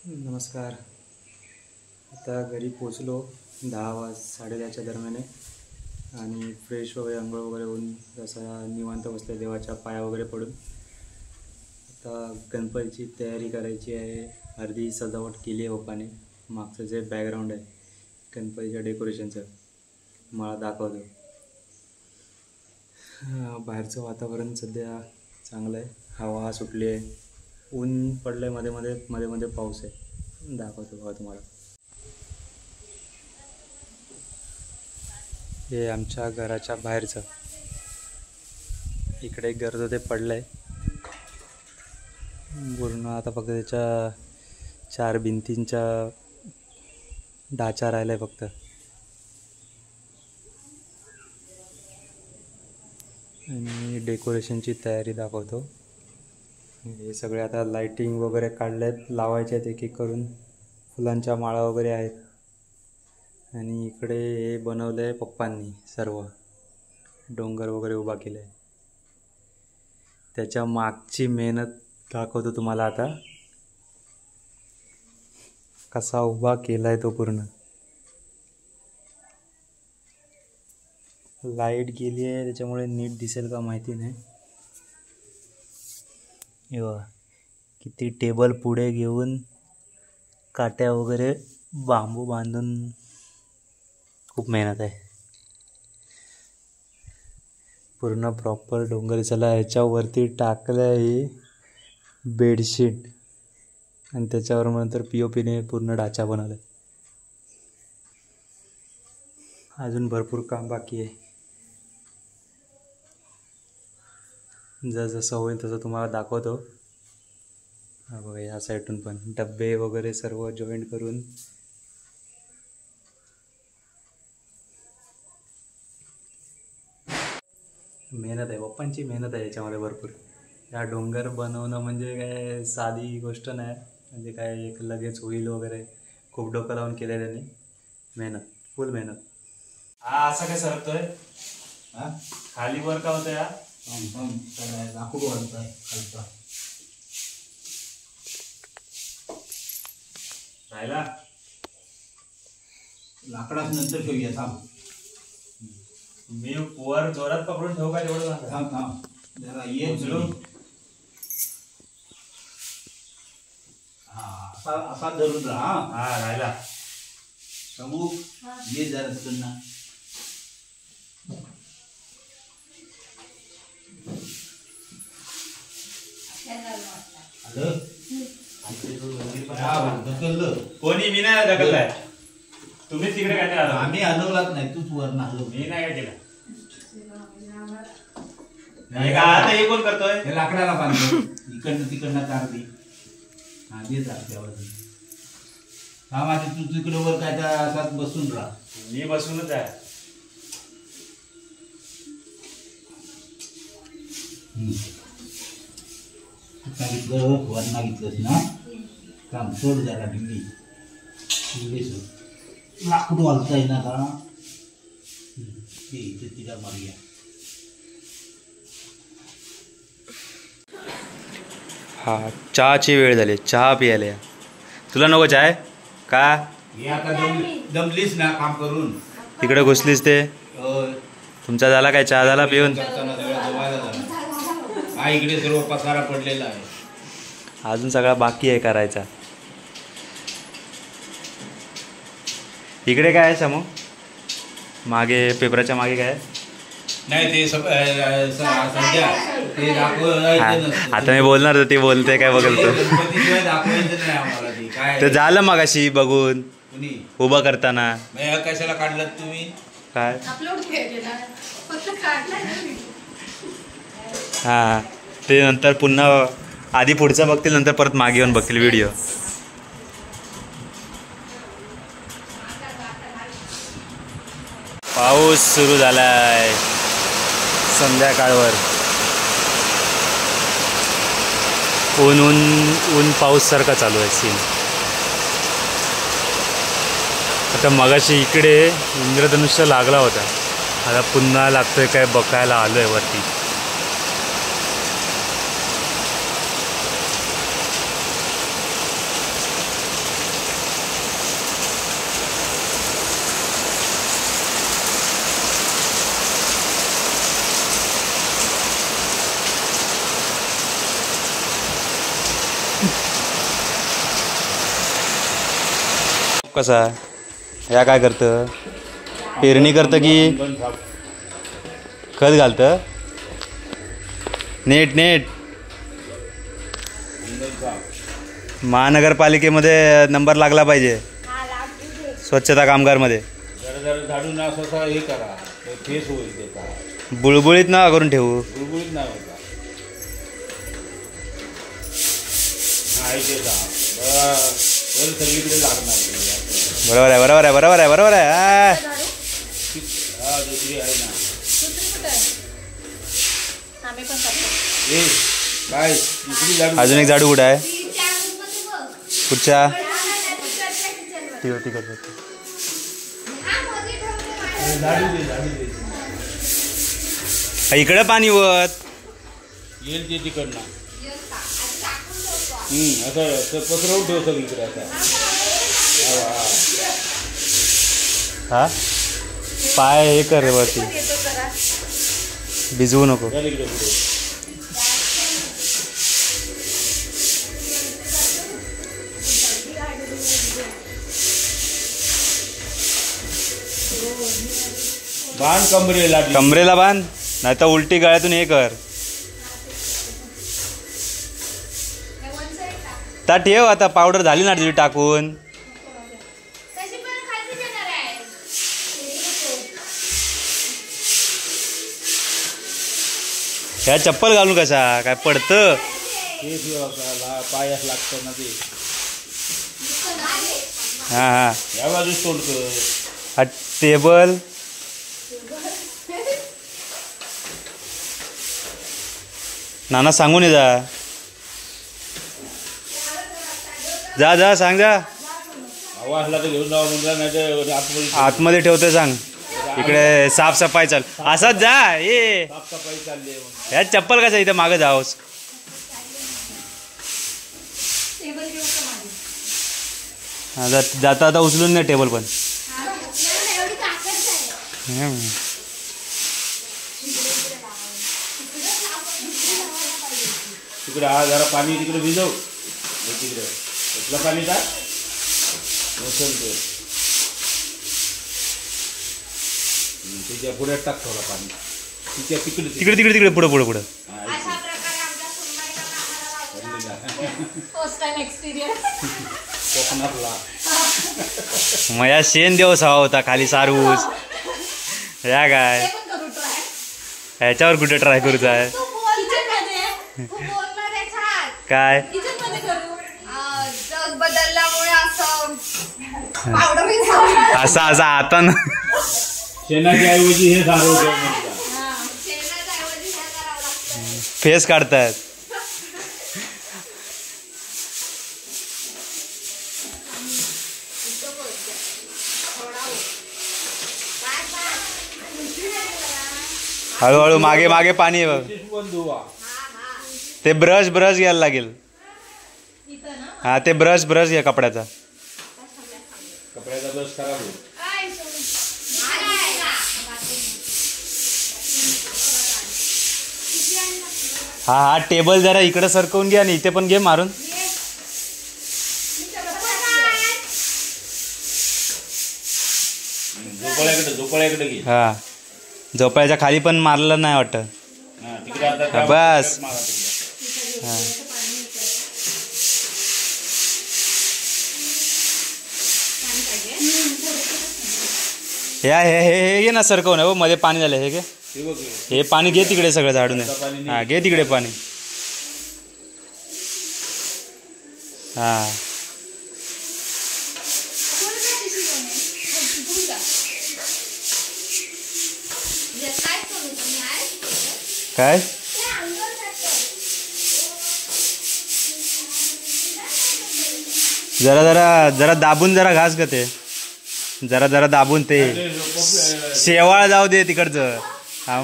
नमस्कार. आता घरी पोचलो 10 साडे 10च्या दरम्याने आणि फ्रेश वगैरे आंघोळ वगैरे होऊन जसा निवांत बसले देवाच्या पाया वगैरे पडून. आता गणपतीची तयारी करायची आहे. अर्धी सजावट केली आहे पप्पाने. मागचं जे बॅकग्राऊंड आहे गणपतीच्या डेकोरेशनचं मला दाखवतो. बाहेरचं वातावरण सध्या चांगलं आहे. हवा सुटली आहे. ऊन पडलं आहे मध्ये मध्ये पाऊस आहे. दाखवतो बघा तुम्हाला. हे आमच्या घराच्या बाहेरचं इकडे एक घर ते पडलं आहे पूर्ण. आता फक्त त्याच्या 4 भिंतींच्या ढाचा राहिला आहे फक्त. आणि डेकोरेशनची तयारी दाखवतो. हे सगळे आता लाइटिंग वगैरे काढल्यात, लावायचे आहेत एक एक करून. फुलांच्या माळा वगैरे आहेत. आणि इकडे हे बनवलं आहे पप्पांनी. सर्व डोंगर वगैरे उभा केला आहे. त्याच्या मागची मेहनत दाखवतो तुम्हाला आता. कसा उभा केला आहे तो पूर्ण. लाईट गेली आहे त्याच्यामुळे नीट दिसेल का माहिती नाही. हे बघा किती टेबल पुढे घेऊन काट्या वगैरे बांबू बांधून खूप मेहनत आहे. पूर्ण प्रॉपर डोंगर. चला ह्याच्यावरती टाकलं आहे बेडशीट आणि त्याच्यावर नंतर POPने पूर्ण ढाचा बनवला आहे. अजून भरपूर काम बाकी आहे. जसं होईल तसं तुम्हाला दाखवतो. हा बघा या साईडून पण डब्बे वगैरे सर्व जॉईंट करून मेहनत आहे. पप्पांची मेहनत आहे याच्यामध्ये भरपूर. या डोंगर बनवणं म्हणजे काय साधी गोष्ट नाही. म्हणजे काय एक लगेच होईल वगैरे. खूप डोकं लावून केलं आहे त्यांनी. मेहनत, फुल मेहनत. हा असं काय सरकतोय खाली वर का होतं या लाकूड वाढतंय खालचा राहिला. लाकडाच नंतर ठेवूया. थांब मी वर जोरात पकडून ठेवू का तेवढं. थांब थांब जरा ये. हा असा असा धरून राहा. हा राहिला. समू ये जरा तिकडनं. कोणी मी नाही ढकललाय. तुम्ही तिकडे काय आला. आम्ही हलवलाच नाही. तूच वर हलव. मी नाही काय केलं. आता हे कोण करतोय. हे लाकडाला बांधतो. इकडनं तिकडनं काढली. हा दे त्यावर. हा माझी तू तिकडे वर काय त्या असाच बसून राहा. मी बसूनच आहे. सांगितलं वर मागितलंस ना. काम सोड जरा. ढिंगी लाकूड वालताय ना का. ते तिला मारूया. हा चहाची वेळ झाली. चहा प्यायला. तुला नको चाय का. दमलीस ना काम करून. तिकडे घुसलीस ते. तुमचा झाला काय चहा झाला पिऊन. हा इकडे सर्व पसारा पडलेला आहे. अजून सगळा बाकी आहे करायचा. इकडे काय आहे समोर मागे पेपराच्या मागे काय नाही ते सध्या ते आता मी बोलणार तर ते बोलते काय बघल तो. दाखवायचं नाही आम्हाला. ते काय ते झालं मगाशी बघून उभं करताना. कशाला काढलात तुम्ही. काय हा ते नंतर पुन्हा आधी पुढचं बघतील नंतर परत मागे येऊन बघतील व्हिडिओ. पाऊस सुरू झालाय संध्याकाळवर. ऊन ऊन ऊन पाऊस सारखा चालू आहे सीन. आता मगाशी इकडे इंद्रधनुष्य लागला होता. आता पुन्हा लागतोय काय बघायला आलोय वरती. कसा ह्या काय करतं पेरणी करतं की अंगण साफ. खत घालतं नेट नेट अंगण साफ. महानगरपालिकेमध्ये नंबर लागला पाहिजे स्वच्छता कामगारमध्ये जरा जरा झाडून असं हे करा ते फेस होईल त्याचा. बुळबुळीत नका करून ठेवू गुळगुळीत नाही होता. नाही ते सगळीकडे लागणार बरोबर आहे बरोबर आहे बरोबर आहे बरोबर आहे आ. हा दुसरी आहे ना. ए काय दुसरी झाडू अजून एक झाडू कुठं आहे कुठच्या तिकड झाडू दे. इकडं पाणी वत येईल ते तिकडनं. असं पसरवून ठेव सगळीकडे आता. हा पाय हे कर रे वरती भिजवू नको चल इकडे पुढे. बांध कमरेला. कमरेला बांध नाही तर उलटी गळ्यातून हे कर ता ठेव आता पावडर झाली ना तुझी टाकून ह्या चप्पल घालून कसा काय पडतं पायास लागतं ना ते. हां हां या बाजूस तोंड कर. हा टेबल नाना सांगून ये जा जा सांग जा हवा असला तर घेऊन जावं म्हणला नाही तर आतमध्ये आतमध्ये ठेवतोय सांग इकडे साफसफाई चाल असाच जा ये साफसफाई चालली आहे म्हणून. ह्या चप्पल कसं इथं मागं जाओस हा जाता आता उचलून नाही टेबल पण तिकडे हा जरा पाणी तिकडे भिजव. तिकडे कुठलं पाणी टाक उचलतो. तिच्या पुढे टाक थोडं पाणी. तिच्या तिकडे तिकडे तिकडे तिकडे पुढं पुढं पुढं कोकणातला मया शेण दिवस हवा होता खाली सारूस या काय ह्याच्यावर कुठे ट्राय करूचा आहे काय जग बदलल्यामुळे असं असा असा आता शेणाच्या ऐवजी हे सारं होतं. फेस काढतात हळूहळू मागे मागे पाणी आहे बघ. पण धुवा. ते ब्रश घ्यायला लागेल हा ते ब्रश घ्या कपड्याचा कपड्याचा ब्रश खराब होईल. हा हा टेबल जरा इकडे सरकवून घ्या आणि इथे पण घे मारून झोपाळ्याकडे घे. हा झोपाळ्याच्या खाली पण मारलं नाही वाटतं हा, तिकडे आता त्या बस. मारा तिकडे. हा या हे हे हे घे ना सरकवून हो मध्ये पाणी झालं हे घे ते बघ हे. हे पाणी घे तिकडे सगळं झाडून हा घे तिकडे पाणी हा काय जरा जरा जरा दाबून जरा घास ग ते जरा जरा दाबून ते शेवाळ जाऊ दे तिकडचं हा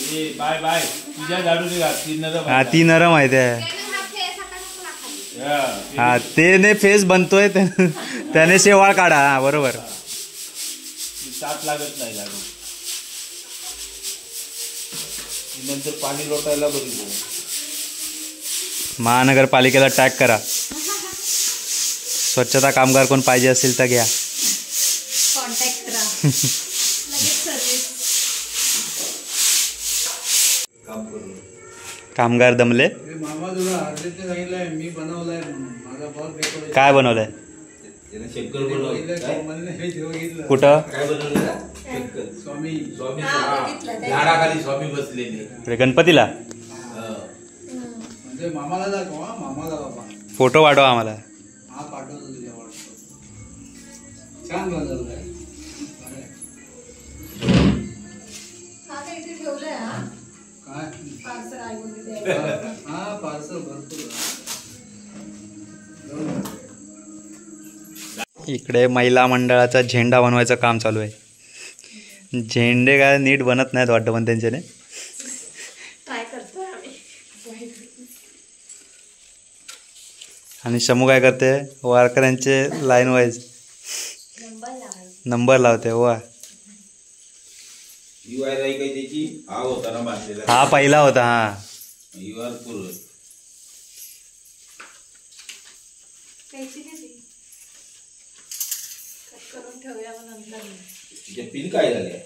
ए, बाय बाय तुझ्या झाडून घाल. ती नरम हा आहे. ती नरम आहे ते हा, ते- हा ते फेस बनतोय त्याने शेवाळ काढा हा बरोबर ती ताप लागत नाही झाडून. ती नंतर पाणी लोटायला बरी महानगरपालिकेला टॅग करा स्वच्छता कामगार कोण पाहिजे असेल तर घ्या. कॉन्टॅक्ट करा लगेच सर्विस. कामगार दमले. मामा तुला हर्षदने सांगितलंय मी बनवलाय म्हणून माझा बॉस डेकोरेशन. काय बनवलंय? शंकर बनवलं. कुठं? काय बनवलं? स्वामी स्वामी झाडाखाली स्वामी बसलेले गणपतीला. म्हणजे मामाला दाखव. हा मामाला बाबा फोटो पाठवा आम्हाला. हा पाठवतो तुझ्या व्हॉट्सअप. छान बनवलंय. हा काय इथे ठेवलंय. हा काय पार्सल आहे बोलते. हा पार्सल भरपूर. इकडे महिला मंडळाचा झेंडा बनवायचं काम चालू आहे. झेंडे काय नीट बनत नाहीत वाटतं पण त्यांच्याने. ट्राय करतोय आम्ही. आणि शमू काय करते? वारकऱ्यांचे लाईन वाईज नंबर लावते. वा हा पहिला होता. हा करून ठेवूया मग नंतर. पिन काय झाले?